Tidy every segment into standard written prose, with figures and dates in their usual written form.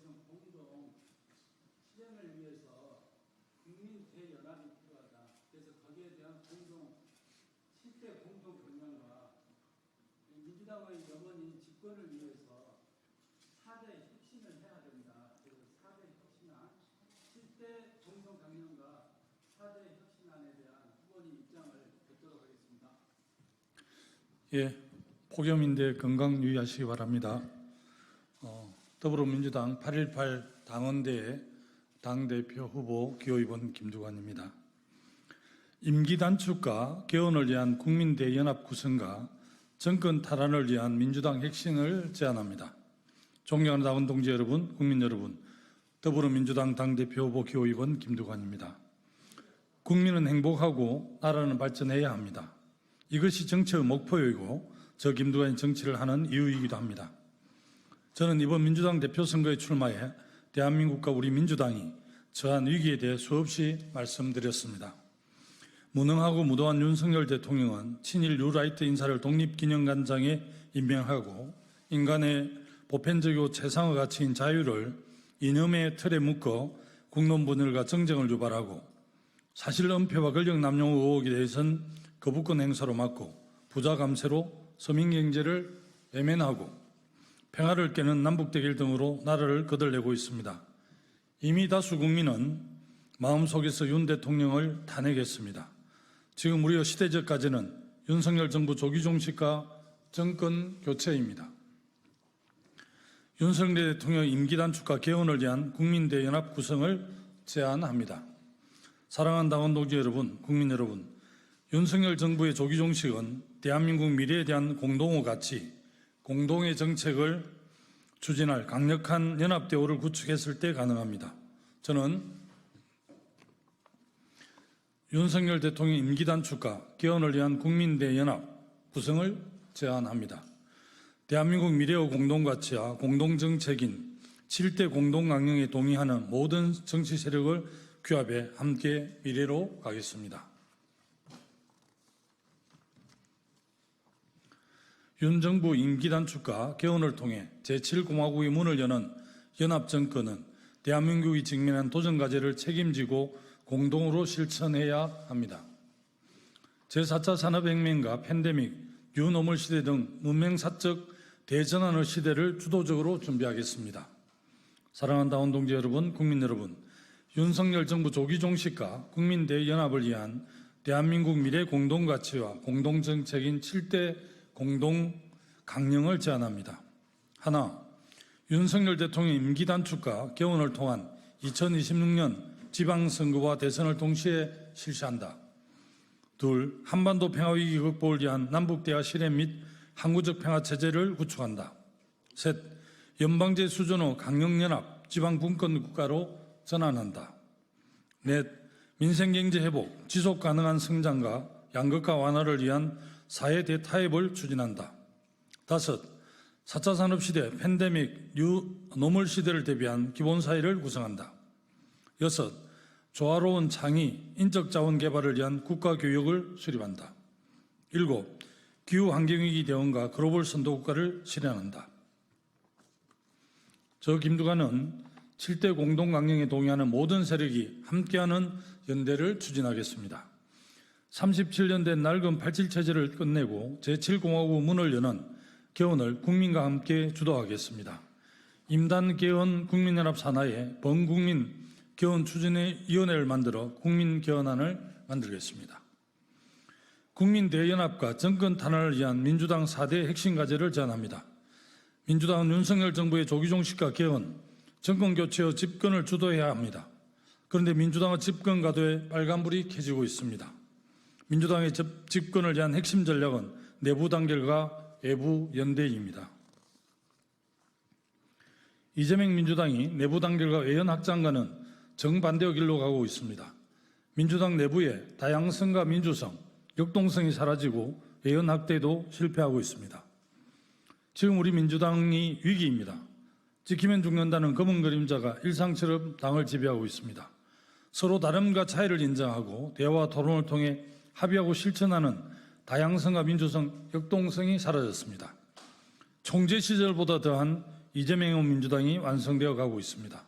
것은 공동 실현을 위해서 국민 대연합이 필요하다. 그래서 거기에 대한 공동 7대 공동 경영과 민주당의 영원히 집권을 위해서 4대 혁신을 해야 된다. 그래서 4대 혁신안, 7대 공동 경영과 4대 혁신안에 대한 후보님 입장을 듣도록 하겠습니다. 예, 폭염인데 건강 유의하시기 바랍니다. 더불어민주당 8.18 당원대회 당대표 후보 기호이번 김두관입니다. 임기 단축과 개헌을 위한 국민대연합 구성과 정권 탈환을 위한 민주당 혁신을 제안합니다. 존경하는 당원 동지 여러분, 국민 여러분, 더불어민주당 당대표 후보 기호이번 김두관입니다. 국민은 행복하고 나라는 발전해야 합니다. 이것이 정치의 목표이고 저 김두관이 정치를 하는 이유이기도 합니다. 저는 이번 민주당 대표 선거에 출마해 대한민국과 우리 민주당이 처한 위기에 대해 수없이 말씀드렸습니다. 무능하고 무도한 윤석열 대통령은 친일 뉴라이트 인사를 독립기념관장에 임명하고 인간의 보편적이고 최상의 가치인 자유를 이념의 틀에 묶어 국론 분열과 정쟁을 유발하고 사실 은폐와 권력 남용 의혹에 대해서는 거부권 행사로 막고 부자 감세로 서민 경제를 외면하고 평화를 깨는 남북대결 등으로 나라를 거들내고 있습니다. 이미 다수 국민은 마음속에서 윤 대통령을 탄핵했습니다. 지금 우리의 시대적 과제는 윤석열 정부 조기 종식과 정권 교체입니다. 윤석열 대통령 임기 단축과 개헌을 위한 국민대연합 구성을 제안합니다. 사랑하는 당원 동지 여러분, 국민 여러분, 윤석열 정부의 조기 종식은 대한민국 미래에 대한 공동의 가치, 공동의 정책을 추진할 강력한 연합대우를 구축했을 때 가능합니다. 저는 윤석열 대통령 임기 단축과 개헌을 위한 국민대연합 구성을 제안합니다. 대한민국 미래의 공동가치와 공동정책인 7대 공동강령에 동의하는 모든 정치 세력을 규합해 함께 미래로 가겠습니다. 윤 정부 임기 단축과 개헌을 통해 제7공화국의 문을 여는 연합정권은 대한민국이 직면한 도전과제를 책임지고 공동으로 실천해야 합니다. 제4차 산업혁명과 팬데믹, 뉴노멀 시대 등 문명사적 대전환의 시대를 주도적으로 준비하겠습니다. 사랑하는 당원 동지 여러분, 국민 여러분, 윤석열 정부 조기 종식과 국민대연합을 위한 대한민국 미래 공동가치와 공동정책인 7대 공동 강령을 제안합니다. 하나, 윤석열 대통령 임기 단축과 개헌을 통한 2026년 지방선거와 대선을 동시에 실시한다. 둘, 한반도 평화위기 극복을 위한 남북대화 실현 및 항구적 평화체제를 구축한다. 셋, 연방제 수준의 강력연합 지방분권 국가로 전환한다. 넷, 민생경제 회복, 지속가능한 성장과 양극화 완화를 위한 사회 대타협을 추진한다. 다섯, 4차 산업시대, 팬데믹, 뉴노멀 시대를 대비한 기본사회를 구성한다. 여섯, 조화로운 창의, 인적자원 개발을 위한 국가교육을 수립한다. 일곱, 기후환경위기 대응과 글로벌 선도국가를 실현한다. 저 김두관은 7대 공동강령에 동의하는 모든 세력이 함께하는 연대를 추진하겠습니다. 37년 된 낡은 87체제를 끝내고 제7공화국 문을 여는 개헌을 국민과 함께 주도하겠습니다. 임단개헌 국민연합 산하에 범국민 개헌 추진위원회를 만들어 국민개헌안을 만들겠습니다. 국민대연합과 정권 탄환을 위한 민주당 4대 핵심 과제를 제안합니다. 민주당은 윤석열 정부의 조기 종식과 개헌, 정권 교체의 집권을 주도해야 합니다. 그런데 민주당의 집권 가도에 빨간불이 켜지고 있습니다. 민주당의 집권을 위한 핵심 전략은 내부 단결과 외부 연대입니다. 이재명 민주당이 내부 단결과 외연 확장과는 정반대의 길로 가고 있습니다. 민주당 내부에 다양성과 민주성, 역동성이 사라지고 외연 확대도 실패하고 있습니다. 지금 우리 민주당이 위기입니다. 지키면 죽는다는 검은 그림자가 일상처럼 당을 지배하고 있습니다. 서로 다름과 차이를 인정하고 대화와 토론을 통해 합의하고 실천하는 다양성과 민주성, 역동성이 사라졌습니다. 총재 시절보다 더한 이재명 민주당이 완성되어 가고 있습니다.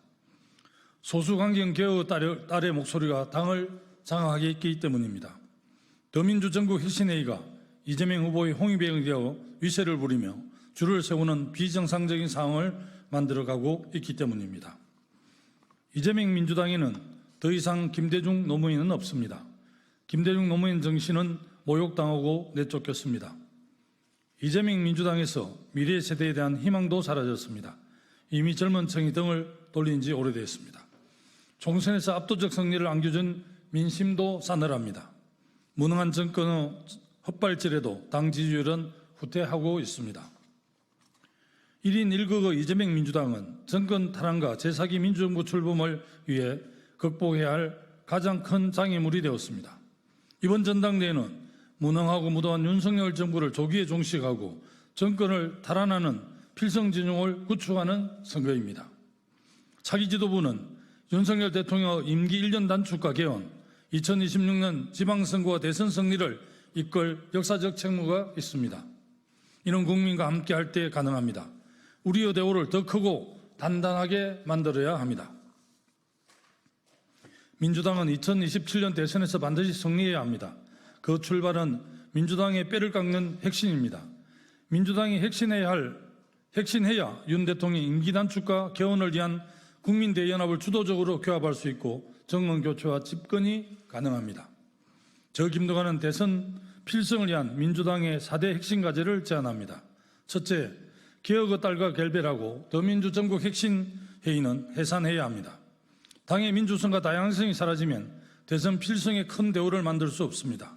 소수강경 개혁 딸의 목소리가 당을 장악하게 했기 때문입니다. 더민주 전국 혁신회의가 이재명 후보의 홍위병이 되어 위세를 부리며 줄을 세우는 비정상적인 상황을 만들어가고 있기 때문입니다. 이재명 민주당에는 더 이상 김대중 노무현은 없습니다. 김대중 노무현 정신은 모욕당하고 내쫓겼습니다. 이재명 민주당에서 미래 세대에 대한 희망도 사라졌습니다. 이미 젊은 층이 등을 돌린 지 오래됐습니다. 총선에서 압도적 승리를 안겨준 민심도 싸늘합니다. 무능한 정권의 헛발질에도 당 지지율은 후퇴하고 있습니다. 1인 1극의 이재명 민주당은 정권 탈환과 제4기 민주정부 출범을 위해 극복해야 할 가장 큰 장애물이 되었습니다. 이번 전당대회는 무능하고 무도한 윤석열 정부를 조기에 종식하고 정권을 탈환하는 필성진영을 구축하는 선거입니다. 차기 지도부는 윤석열 대통령 임기 1년 단축과 개헌, 2026년 지방선거와 대선 승리를 이끌 역사적 책무가 있습니다. 이는 국민과 함께 할 때 가능합니다. 우리의 대우를 더 크고 단단하게 만들어야 합니다. 민주당은 2027년 대선에서 반드시 승리해야 합니다. 그 출발은 민주당의 뼈를 깎는 혁신입니다. 민주당이 혁신해야 윤 대통령의 임기 단축과 개헌을 위한 국민대연합을 주도적으로 규합할 수 있고 정권 교체와 집권이 가능합니다. 저 김두관은 대선 필승을 위한 민주당의 4대 핵심 과제를 제안합니다. 첫째, 개혁의 딸과 결별하고 더민주 전국 혁신회의는 해산해야 합니다. 당의 민주성과 다양성이 사라지면 대선 필승에 큰 대우를 만들 수 없습니다.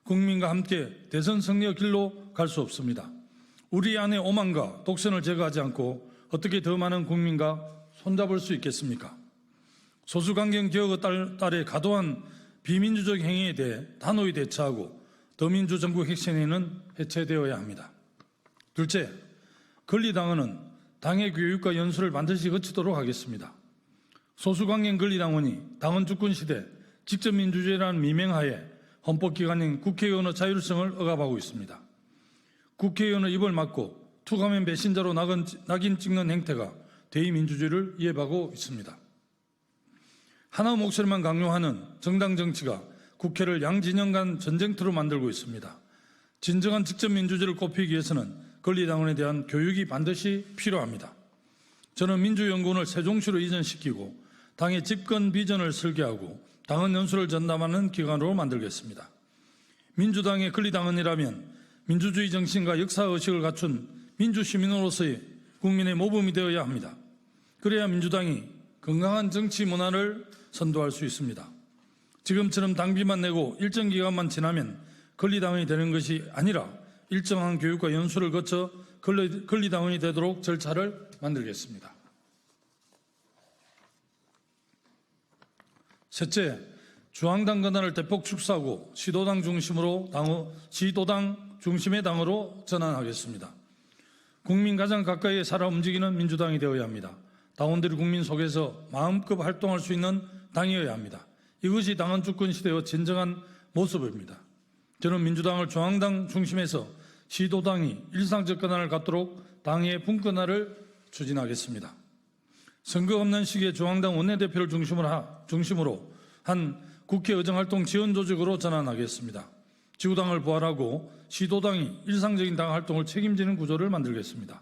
국민과 함께 대선 승리의 길로 갈 수 없습니다. 우리 안의 오만과 독선을 제거하지 않고 어떻게 더 많은 국민과 손잡을 수 있겠습니까? 소수강경 개혁의 딸의 과도한 비민주적 행위에 대해 단호히 대처하고 더민주 전국 혁신회의는 해체되어야 합니다. 둘째, 권리당원은 당의 교육과 연수를 반드시 거치도록 하겠습니다. 소수강경 권리당원이 당원 주권 시대 직접민주주의라는 미명하에 헌법기관인 국회의원의 자율성을 억압하고 있습니다. 국회의원의 입을 막고 투가면 배신자로 낙인 찍는 행태가 대의민주주의를 위협하고 있습니다. 하나 목소리만 강요하는 정당 정치가 국회를 양진영 간 전쟁터로 만들고 있습니다. 진정한 직접민주주의를 꼽히기 위해서는 권리당원에 대한 교육이 반드시 필요합니다. 저는 민주연구원을 세종시로 이전시키고 당의 집권 비전을 설계하고 당헌 연수를 전담하는 기관으로 만들겠습니다. 민주당의 권리당원이라면 민주주의 정신과 역사의식을 갖춘 민주시민으로서의 국민의 모범이 되어야 합니다. 그래야 민주당이 건강한 정치 문화를 선도할 수 있습니다. 지금처럼 당비만 내고 일정 기간만 지나면 권리당원이 되는 것이 아니라 일정한 교육과 연수를 거쳐 권리당원이 되도록 절차를 만들겠습니다. 셋째, 중앙당 권한을 대폭 축소하고 시도당 중심의 당으로 전환하겠습니다. 국민 가장 가까이에 살아 움직이는 민주당이 되어야 합니다. 당원들이 국민 속에서 마음껏 활동할 수 있는 당이어야 합니다. 이것이 당헌 주권 시대의 진정한 모습입니다. 저는 민주당을 중앙당 중심에서 시도당이 일상적 권한을 갖도록 당의 분권화를 추진하겠습니다. 선거 없는 시기에 중앙당 원내대표를 중심으로 한 국회 의정활동 지원 조직으로 전환하겠습니다. 지구당을 부활하고 시도당이 일상적인 당 활동을 책임지는 구조를 만들겠습니다.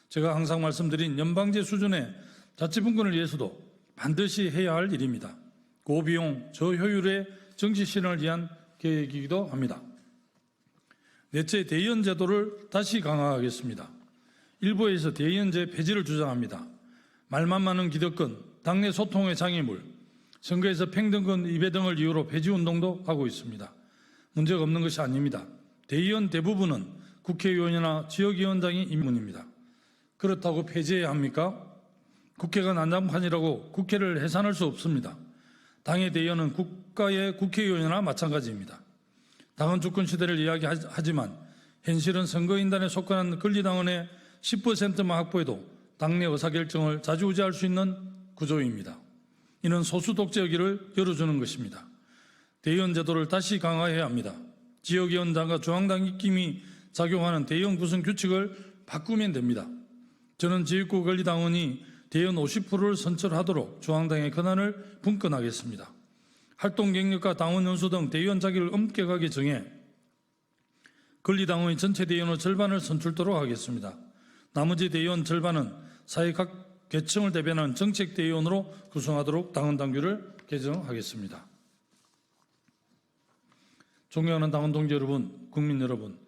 제가 항상 말씀드린 연방제 수준의 자치분권을 위해서도 반드시 해야 할 일입니다. 고비용, 저효율의 정치 실현을 위한 계획이기도 합니다. 넷째, 대의원 제도를 다시 강화하겠습니다. 일부에서 대의원제 폐지를 주장합니다. 말만 많은 기득권, 당내 소통의 장애물, 선거에서 평등권 위배 등을 이유로 폐지 운동도 하고 있습니다. 문제가 없는 것이 아닙니다. 대의원 대부분은 국회의원이나 지역위원장이 임문입니다. 그렇다고 폐지해야 합니까? 국회가 난장판이라고 국회를 해산할 수 없습니다. 당의 대의원은 국가의 국회의원이나 마찬가지입니다. 당헌 주권 시대를 이야기하지만 현실은 선거인단에 속한 권리당원의 10%만 확보해도 당내 의사결정을 좌지우지할 수 있는 구조입니다. 이는 소수 독재의 길을 열어주는 것입니다. 대의원 제도를 다시 강화해야 합니다. 지역위원장과 중앙당 입김이 작용하는 대의원 구성 규칙을 바꾸면 됩니다. 저는 지역구 권리당원이 대의원 50%를 선출하도록 중앙당의 권한을 분권하겠습니다. 활동 경력과 당원 연수 등 대의원 자격을 엄격하게 정해 권리당원의 전체 대의원의 절반을 선출토록 하겠습니다. 나머지 대의원 절반은 사회 각 계층을 대변하는 정책 대의원으로 구성하도록 당원 당규를 개정하겠습니다. 존경하는 당원 동지 여러분, 국민 여러분,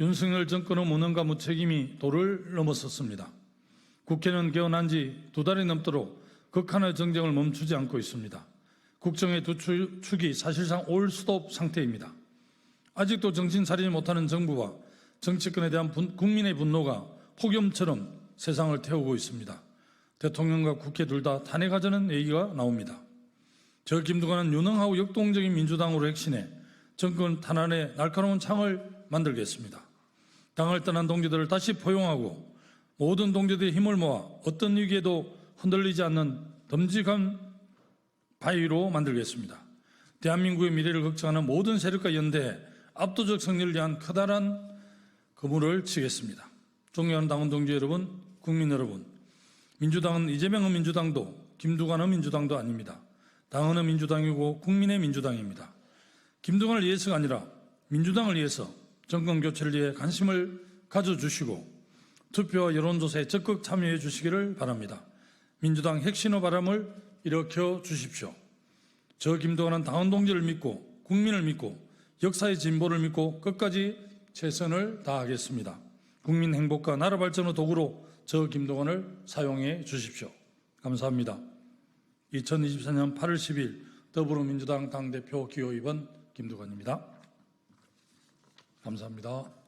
윤석열 정권의 무능과 무책임이 도를 넘어섰습니다. 국회는 개원한 지 2달이 넘도록 극한의 정쟁을 멈추지 않고 있습니다. 국정의 두 축이 사실상 올스톱 상태입니다. 아직도 정신 차리지 못하는 정부와 정치권에 대한 국민의 분노가 폭염처럼 세상을 태우고 있습니다. 대통령과 국회 둘 다 탄핵하자는 얘기가 나옵니다. 저 김두관은 유능하고 역동적인 민주당으로 핵심해 정권 탄압의 날카로운 창을 만들겠습니다. 당을 떠난 동지들을 다시 포용하고 모든 동지들의 힘을 모아 어떤 위기에도 흔들리지 않는 듬직한 바위로 만들겠습니다. 대한민국의 미래를 걱정하는 모든 세력과 연대해 압도적 승리를 위한 커다란 그물을 치겠습니다. 존경하는 당원 동지 여러분, 국민 여러분, 민주당은 이재명의 민주당도 김두관의 민주당도 아닙니다. 당헌의 민주당이고 국민의 민주당입니다. 김두관을 위해서가 아니라 민주당을 위해서 정권 교체를 위해 관심을 가져주시고 투표와 여론조사에 적극 참여해 주시기를 바랍니다. 민주당 혁신의 바람을 일으켜 주십시오. 저 김두관은 당원 동지를 믿고 국민을 믿고 역사의 진보를 믿고 끝까지 최선을 다하겠습니다. 국민 행복과 나라 발전의 도구로 저 김두관을 사용해 주십시오. 감사합니다. 2024년 8월 10일 더불어민주당 당대표 기호 2번 김두관입니다. 감사합니다.